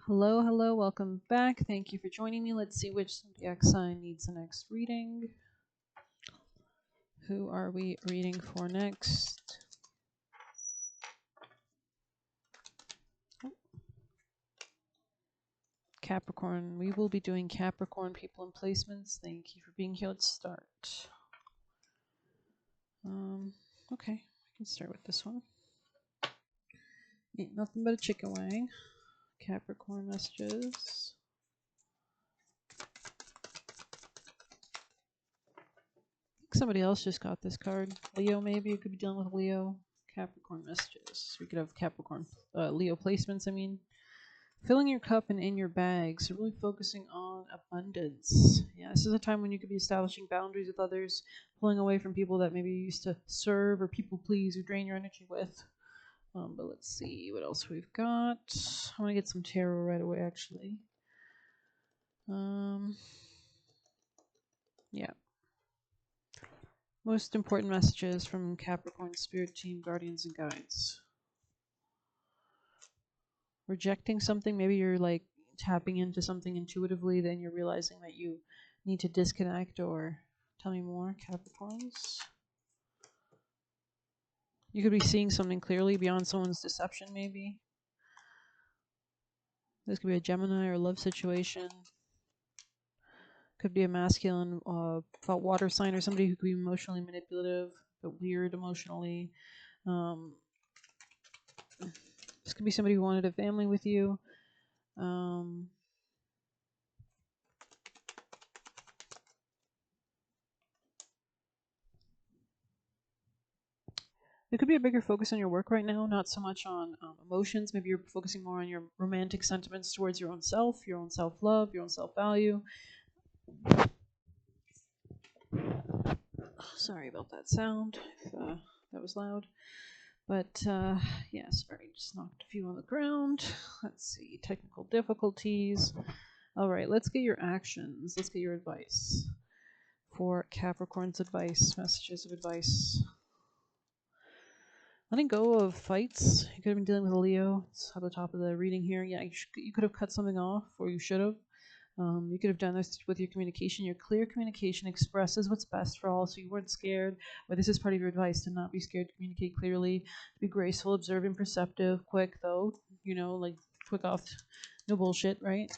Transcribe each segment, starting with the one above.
Hello, hello, welcome back. Thank you for joining me. Let's see which zodiac sign needs the next reading. Who are we reading for next? Capricorn. We will be doing Capricorn people and placements. Thank you for being here. Let's start. Okay, we can start with this one. Ain't nothing but a chicken wing. Capricorn messages. Somebody else just got this card. Leo, maybe you could be dealing with Leo. Capricorn messages. We could have Capricorn, Leo placements. I mean, filling your cup and in your bag. So really focusing on abundance. Yeah, this is a time when you could be establishing boundaries with others, pulling away from people that maybe you used to serve or people please or drain your energy with. But let's see what else we've got. I want to get some tarot right away, actually. Yeah. Most important messages from Capricorn Spirit Team, Guardians, and Guides. Rejecting something, maybe you're like tapping into something intuitively, then you're realizing that you need to disconnect, or tell me more, Capricorns. You could be seeing something clearly beyond someone's deception, maybe. This could be a Gemini or a love situation. Could be a masculine water sign or somebody who could be emotionally manipulative, but weird emotionally. This could be somebody who wanted a family with you. It could be a bigger focus on your work right now, not so much on emotions. Maybe you're focusing more on your romantic sentiments towards your own self-love, your own self-value. Sorry about that sound, if that was loud. But yeah, sorry, just knocked a few on the ground. Let's see, technical difficulties. All right, let's get your actions. Let's get your advice for Capricorn's advice, messages of advice. Letting go of fights. You could have been dealing with a Leo. It's at the top of the reading here. Yeah, you could have cut something off, or you should have. You could have done this with your communication. Your clear communication expresses what's best for all, so you weren't scared. But this is part of your advice, to not be scared to communicate clearly, to be graceful, observant, perceptive, quick though. You know, like quick off, no bullshit, right?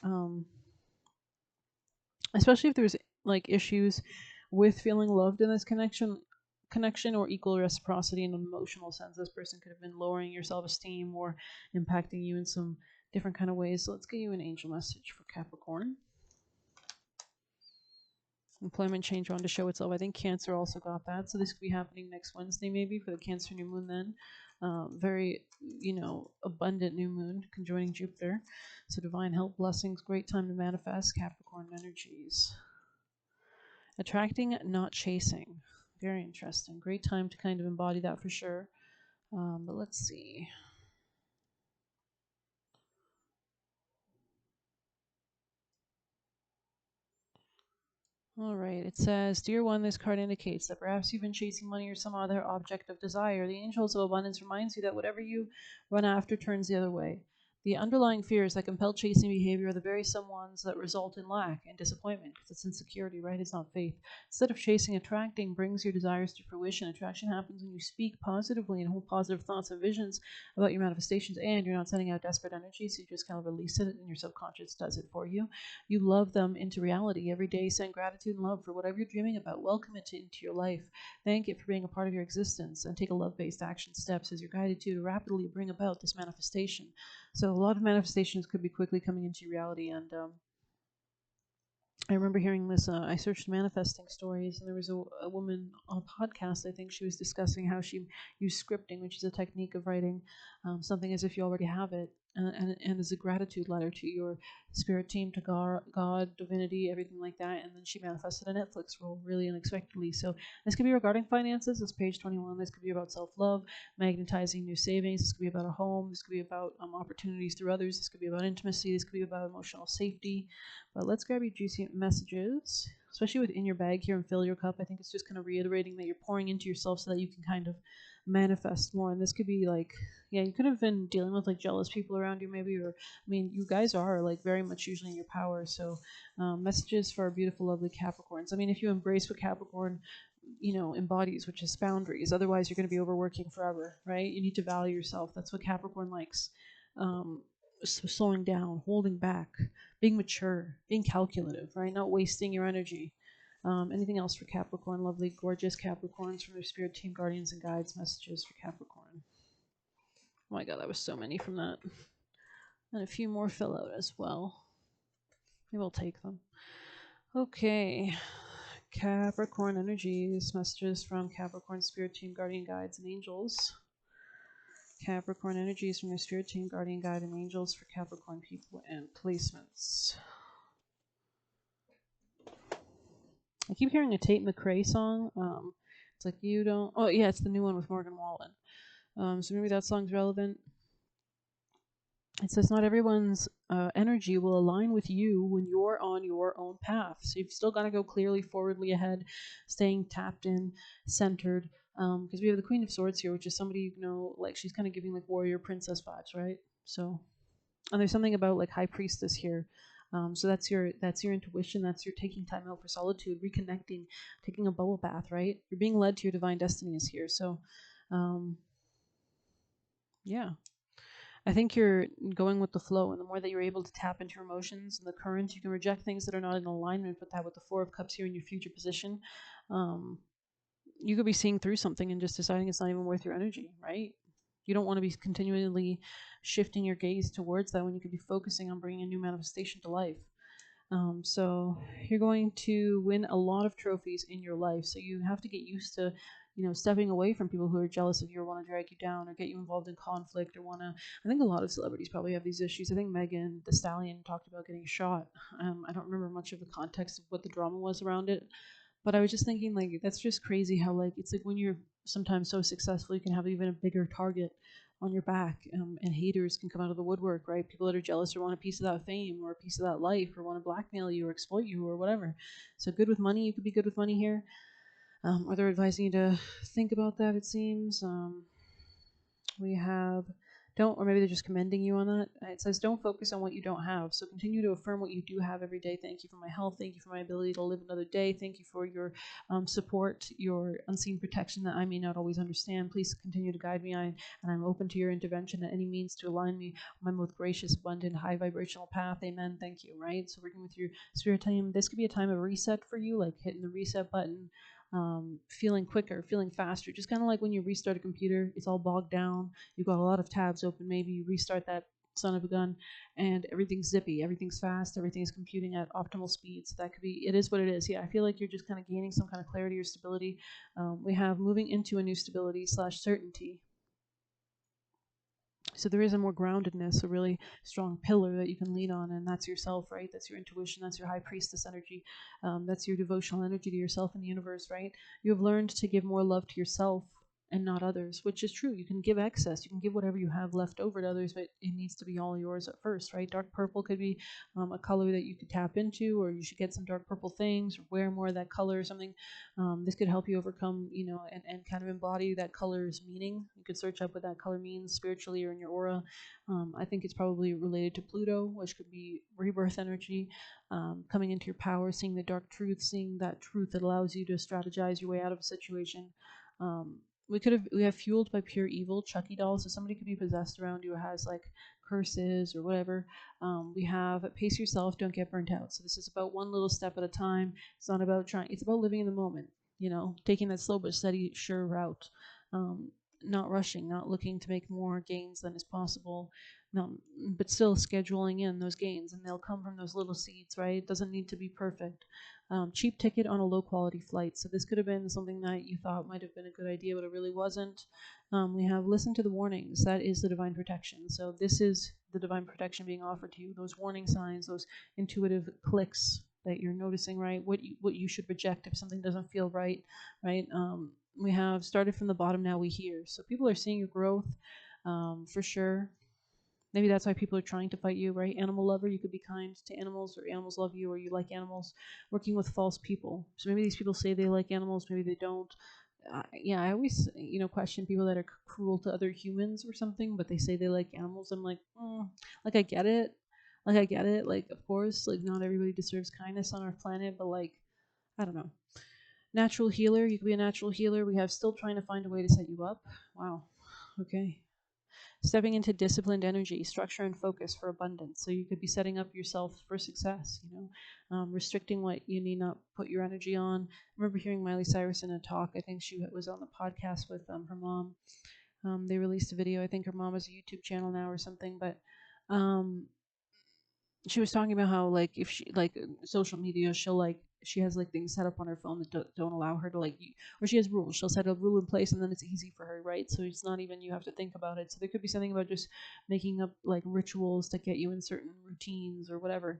Especially if there's like issues with feeling loved in this connection or equal reciprocity in an emotional sense. This person could have been lowering your self-esteem or impacting you in some different kind of ways. So let's get you an angel message for Capricorn. Employment change on to show itself. I think Cancer also got that. So this could be happening next Wednesday, maybe, for the Cancer new moon then. Very, abundant new moon conjoining Jupiter. So divine help, blessings, great time to manifest Capricorn energies. Attracting, not chasing. Very interesting. Great time to kind of embody that for sure. But let's see. All right, it says, Dear one, this card indicates that perhaps you've been chasing money or some other object of desire. The angels of abundance reminds you that whatever you run after turns the other way. The underlying fears that compel chasing behavior are the very same ones that result in lack and disappointment, because it's insecurity, right? It's not faith. Instead of chasing, attracting brings your desires to fruition. Attraction happens when you speak positively and hold positive thoughts and visions about your manifestations, and you're not sending out desperate energy, so you just kind of release it, and your subconscious does it for you. You love them into reality every day. Send gratitude and love for whatever you're dreaming about. Welcome it into your life. Thank it for being a part of your existence, and take a love-based action steps as you're guided to rapidly bring about this manifestation. So a lot of manifestations could be quickly coming into reality. And I remember hearing this. I searched manifesting stories, and there was a woman on a podcast. I think she was discussing how she used scripting, which is a technique of writing something as if you already have it, and as a gratitude letter to your spirit team, to God, divinity, everything like that. And then she manifested a Netflix role really unexpectedly. So this could be regarding finances. This page 21. This could be about self-love, magnetizing new savings. This could be about a home. This could be about opportunities through others. This could be about intimacy. This could be about emotional safety. But let's grab your juicy messages, especially with in your bag here, and fill your cup. I think it's just kind of reiterating that you're pouring into yourself so that you can kind of manifest more. And this could be like, yeah, you could have been dealing with like jealous people around you, maybe, or I mean, you guys are like very much usually in your power. So, messages for our beautiful, lovely Capricorns. I mean, if you embrace what Capricorn, embodies, which is boundaries. Otherwise, you're going to be overworking forever, right? You need to value yourself. That's what Capricorn likes. Um, Slowing down, holding back, being mature, being calculative, right? Not wasting your energy. Anything else for Capricorn? Lovely, gorgeous Capricorns from their spirit team, guardians, and guides. Messages for Capricorn. Oh my god, that was so many from that. And a few more fill out as well. Maybe we'll take them. Okay. Capricorn energies, messages from Capricorn spirit team, guardian guides, and angels. Capricorn energies from their spirit team, guardian guide, and angels for Capricorn people and placements. I keep hearing a Tate McRae song. It's like you don't. Oh yeah, it's the new one with Morgan Wallen. So maybe that song's relevant. It says not everyone's energy will align with you when you're on your own path. So you've still got to go clearly forwardly ahead, staying tapped in, centered. Because we have the Queen of Swords here, which is somebody, like she's kind of giving like warrior princess vibes, right? So, and there's something about like high priestess here. So that's your intuition. That's your taking time out for solitude, reconnecting, taking a bubble bath, right? You're being led to your divine destiny is here. So, yeah. I think you're going with the flow, and the more that you're able to tap into your emotions and the current, you can reject things that are not in alignment with that. With the Four of Cups here in your future position, you could be seeing through something and just deciding it's not even worth your energy, right? You don't want to be continually shifting your gaze towards that when you could be focusing on bringing a new manifestation to life. So you're going to win a lot of trophies in your life. So you have to get used to, stepping away from people who are jealous of you or want to drag you down or get you involved in conflict or want to. I think a lot of celebrities probably have these issues. I think Megan Thee Stallion talked about getting shot. I don't remember much of the context of what the drama was around it, but I was just thinking like that's just crazy how like it's like when you're sometimes so successful you can have even a bigger target on your back, and haters can come out of the woodwork, right? People that are jealous or want a piece of that fame or a piece of that life or want to blackmail you or exploit you or whatever. So good with money, you could be good with money here. Or they're advising you to think about that, it seems. We have don't, or maybe they're just commending you on that. It says don't focus on what you don't have. So continue to affirm what you do have every day. Thank you for my health. Thank you for my ability to live another day. Thank you for your support, your unseen protection that I may not always understand. Please continue to guide me, and I'm open to your intervention at any means to align me on my most gracious, abundant, high vibrational path. Amen. Thank you. Right. So working with your spirit team, this could be a time of reset for you, like hitting the reset button. Feeling quicker, feeling faster, just kind of like when you restart a computer, it's all bogged down. You've got a lot of tabs open. Maybe you restart that son of a gun and everything's zippy, everything's fast, everything's computing at optimal speeds. That could be, it is what it is. Yeah, I feel like you're just kind of gaining some kind of clarity or stability. We have moving into a new stability slash certainty. So there is a more groundedness, a really strong pillar that you can lean on, and that's yourself, right? That's your intuition, that's your high priestess energy, that's your devotional energy to yourself and the universe, right? You have learned to give more love to yourself and not others, which is true. You can give excess, you can give whatever you have left over to others, but it needs to be all yours at first, right? Dark purple could be a color that you could tap into, or you should get some dark purple things, or wear more of that color or something. This could help you overcome, and kind of embody that color's meaning. You could search up what that color means spiritually or in your aura. I think it's probably related to Pluto, which could be rebirth energy, coming into your power, seeing the dark truth, seeing that truth that allows you to strategize your way out of a situation. We have fueled by pure evil, Chucky doll. So somebody could be possessed around you who has like curses or whatever. We have pace yourself, don't get burnt out. So this is about one little step at a time. It's not about trying. It's about living in the moment. Taking that slow but steady, sure route. Not rushing, not looking to make more gains than is possible, but still scheduling in those gains, and they'll come from those little seeds, right? It doesn't need to be perfect. Cheap ticket on a low quality flight. So this could have been something that you thought might have been a good idea, but it really wasn't. We have listen to the warnings. That is the divine protection. So this is the divine protection being offered to you. Those warning signs, those intuitive clicks that you're noticing, right? What you should reject if something doesn't feel right, right? We have started from the bottom, now we hear. So people are seeing your growth, for sure. Maybe that's why people are trying to fight you, right? Animal lover, you could be kind to animals, or animals love you, or you like animals. Working with false people. So maybe these people say they like animals, maybe they don't. yeah, I always, question people that are cruel to other humans or something, but they say they like animals. I'm like, like I get it, like of course, like not everybody deserves kindness on our planet, but like I don't know. Natural healer, you could be a natural healer. We have still trying to find a way to set you up. Wow. Okay. Stepping into disciplined energy, structure, and focus for abundance. So you could be setting up yourself for success, restricting what you need not put your energy on. I remember hearing Miley Cyrus in a talk. I think she was on the podcast with her mom. They released a video. I think her mom has a YouTube channel now or something, but um, she was talking about how like if she like social media she'll like she has like things set up on her phone that don't allow her to like or she has rules, she'll set a rule in place and then it's easy for her, right? So it's not even you have to think about it. So there could be something about just making up like rituals to get you in certain routines or whatever.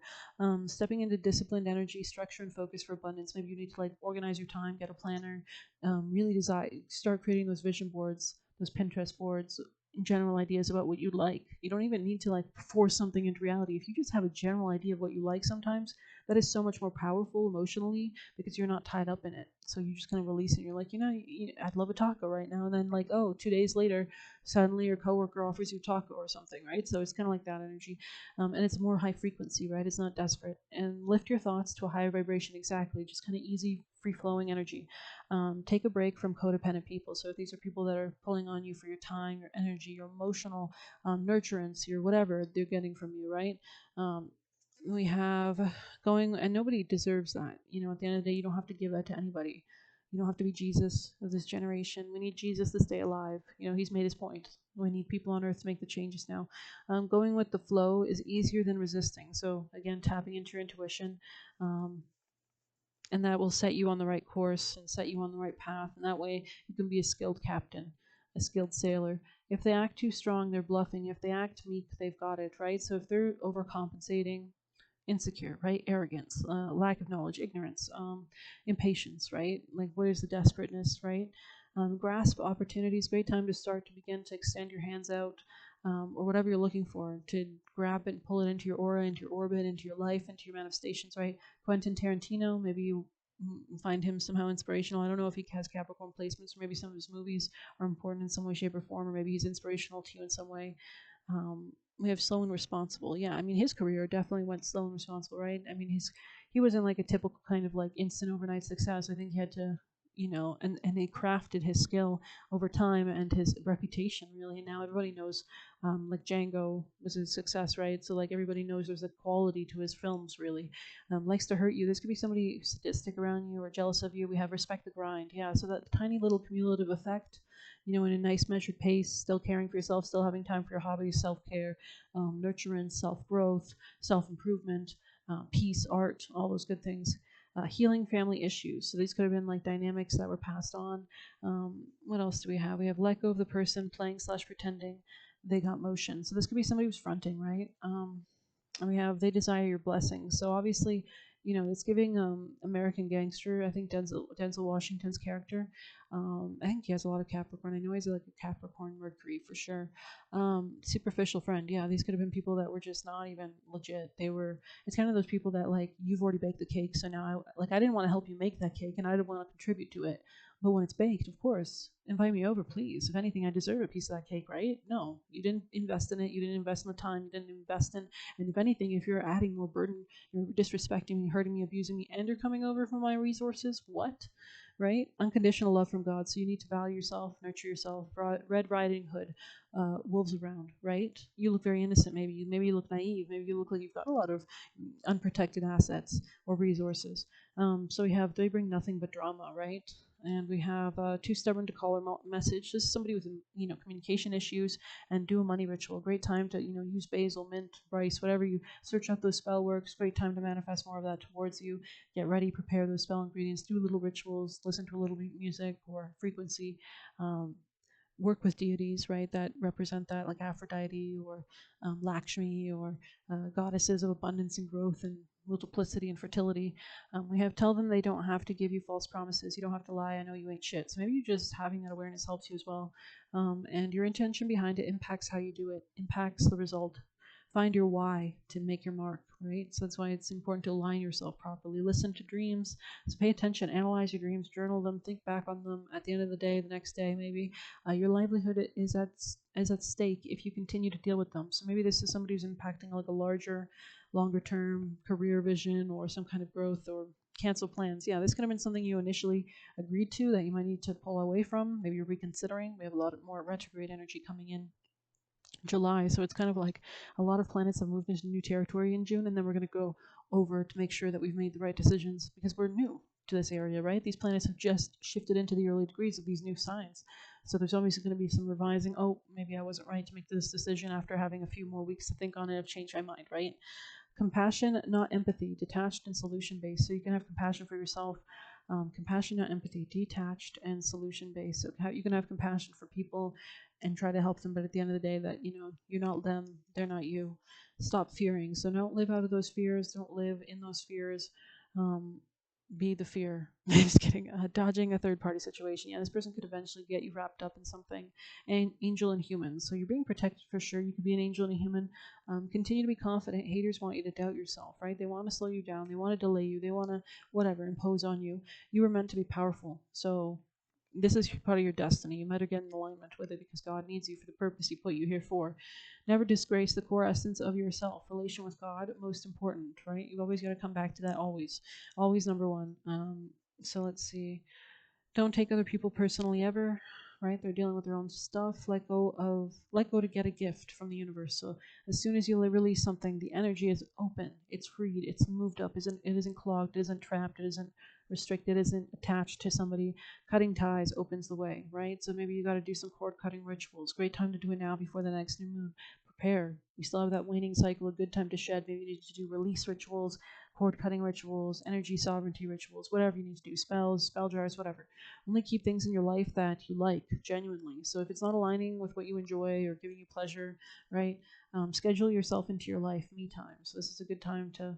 Stepping into disciplined energy, structure, and focus for abundance. Maybe you need to like organize your time, get a planner, really start creating those vision boards, those Pinterest boards, general ideas about what you like. You don't even need to like force something into reality. If you just have a general idea of what you like sometimes, that is so much more powerful emotionally because you're not tied up in it. So you just kind of release it. You're like, I'd love a taco right now. And then like, oh, 2 days later, suddenly your coworker offers you a taco or something, right? So it's kind of like that energy. And it's more high frequency, right? It's not desperate. And lift your thoughts to a higher vibration. Exactly. Just kind of easy, free flowing energy. Take a break from codependent people. So if these are people that are pulling on you for your time, your energy, your emotional nurturance, your whatever they're getting from you, right? Um, we have going, and nobody deserves that. At the end of the day, you don't have to give that to anybody. You don't have to be Jesus of this generation. We need Jesus to stay alive. He's made his point. We need people on earth to make the changes now. Going with the flow is easier than resisting. So again, tapping into your intuition. Um, and that will set you on the right course and set you on the right path. And that way you can be a skilled captain, a skilled sailor. If they act too strong, they're bluffing. If they act meek, they've got it, right? So if they're overcompensating, insecure, right? Arrogance, lack of knowledge, ignorance, impatience, right? Like what is the desperateness, right? Grasp opportunities. Great time to start to begin to extend your hands out, or whatever you're looking for, to grab it and pull it into your aura, into your orbit, into your life, into your manifestations, right? Quentin Tarantino, maybe you find him somehow inspirational. I don't know if he has Capricorn placements, or maybe some of his movies are important in some way, shape, or form, or maybe he's inspirational to you in some way. We have slow and responsible. Yeah, I mean his career definitely went slow and responsible, right? I mean he wasn't like a typical kind of like instant overnight success. I think he had to, and he crafted his skill over time and his reputation really. And now everybody knows, like Django was a success, right? So like everybody knows there's a quality to his films really. Likes to hurt you. This could be somebody sadistic around you or jealous of you. We have respect the grind. Yeah, so that tiny little cumulative effect, in a nice measured pace, still caring for yourself, still having time for your hobbies, self care, nurturance, self growth, self improvement, peace, art, all those good things. Healing family issues. So these could have been like dynamics that were passed on. What else do we have? We have let go of the person playing slash pretending they got motion. So this could be somebody who's fronting, right? And we have they desire your blessings. So obviously, it's giving American Gangster. I think Denzel Washington's character. I think he has a lot of Capricorn. I know he's like a Capricorn Mercury for sure. Superficial friend. Yeah, these could have been people that were just not even legit. They were. It's kind of those people that like you've already baked the cake, so now I didn't want to help you make that cake, and I didn't want to contribute to it. But when it's baked, of course, invite me over, please. If anything, I deserve a piece of that cake, right? No, you didn't invest in it. You didn't invest in the time. You didn't invest in. And if anything, if you're adding more burden, you're disrespecting me, hurting me, abusing me, and you're coming over for my resources, what? Right? Unconditional love from God. So you need to value yourself, nurture yourself. Red Riding Hood, wolves around, right? You look very innocent, maybe. Maybe you look naive. Maybe you look like you've got a lot of unprotected assets or resources. So we have they bring nothing but drama, right? And we have too stubborn to call or message. This is somebody with communication issues, and do a money ritual. Great time to use basil, mint, rice, whatever you search out those spell works. Great time to manifest more of that towards you. Get ready, prepare those spell ingredients, do little rituals, listen to a little music or frequency. Um, Work with deities, right, that represent that, like Aphrodite or Lakshmi or goddesses of abundance and growth and multiplicity and fertility. We have tell them they don't have to give you false promises. You don't have to lie. I know you ain't shit. So maybe you just having that awareness helps you as well. And your intention behind it impacts how you do it, impacts the result. find your why to make your mark, right? So that's why it's important to align yourself properly. Listen to dreams. So pay attention, analyze your dreams, journal them, think back on them. At the end of the day, the next day, maybe your livelihood is at stake if you continue to deal with them. So maybe this is somebody who's impacting like a larger, longer term career vision or some kind of growth or cancel plans. Yeah, this could have been something you initially agreed to that you might need to pull away from. Maybe you're reconsidering. We have a lot more retrograde energy coming in July, so it's kind of like a lot of planets have moved into new territory in June, and then we're going to go over to make sure that we've made the right decisions because we're new to this area, right? These planets have just shifted into the early degrees of these new signs. So there's always going to be some revising. Oh, maybe I wasn't right to make this decision after having a few more weeks to think on it. I've changed my mind, right? Compassion, not empathy, detached and solution based. So you can have compassion for yourself, compassion, not empathy, detached and solution based. So you can have compassion for people and try to help them, but at the end of the day, that you're not them, they're not you. Stop fearing. So don't live out of those fears. Don't live in those fears. Um, be the fear. Just kidding. Dodging a third party situation. Yeah, this person could eventually get you wrapped up in something. And angel and human. So you're being protected for sure. You could be an angel and a human. Continue to be confident. Haters want you to doubt yourself, right? They want to slow you down. They want to delay you. They want to, whatever, impose on you. You were meant to be powerful. So this is part of your destiny. You better get in alignment with it because God needs you for the purpose He put you here for. Never disgrace the core essence of yourself. Relation with God, most important, right? You've always got to come back to that always. Always number one. So let's see. Don't take other people personally ever, right? They're dealing with their own stuff. Let go to get a gift from the universe. So as soon as you release something, the energy is open, it's freed, it's moved up, it isn't clogged, it isn't trapped, it isn't restricted, it isn't attached to somebody. Cutting ties opens the way, right? So maybe you got to do some cord cutting rituals. Great time to do it now before the next new moon. Prepare. We still have that waning cycle, a good time to shed. Maybe you need to do release rituals, cord cutting rituals, energy sovereignty rituals, whatever you need to do, spells, spell jars, whatever. Only keep things in your life that you like genuinely. So if it's not aligning with what you enjoy or giving you pleasure, right, schedule yourself into your life, me time. So this is a good time to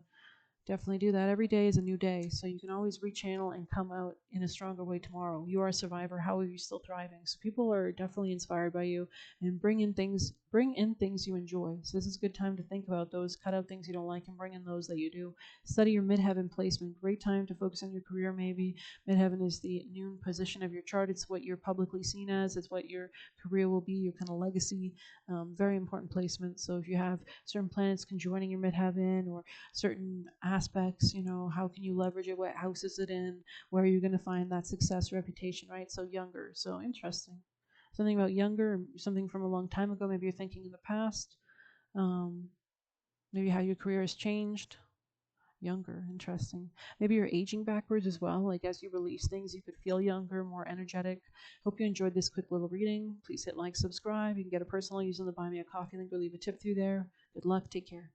definitely do that. Every day is a new day, so you can always rechannel and come out in a stronger way tomorrow. You are a survivor. How are you still thriving? So people are definitely inspired by you, and bring in things you enjoy. So this is a good time to think about those. Cut out things you don't like and bring in those that you do. Study your midheaven placement. Great time to focus on your career. Maybe midheaven is the noon position of your chart. It's what you're publicly seen as. It's what your career will be. Your kind of legacy. Very important placement. So if you have certain planets conjoining your midheaven or certain aspects, how can you leverage it? What house is it in? Where are you going to find that success reputation, right? So younger. So interesting. Something about younger, something from a long time ago. Maybe you're thinking in the past. Maybe how your career has changed. Younger, interesting. Maybe you're aging backwards as well. Like as you release things, you could feel younger, more energetic. Hope you enjoyed this quick little reading. Please hit like, subscribe. You can get a personal using the Buy Me a Coffee link or leave a tip through there. Good luck. Take care.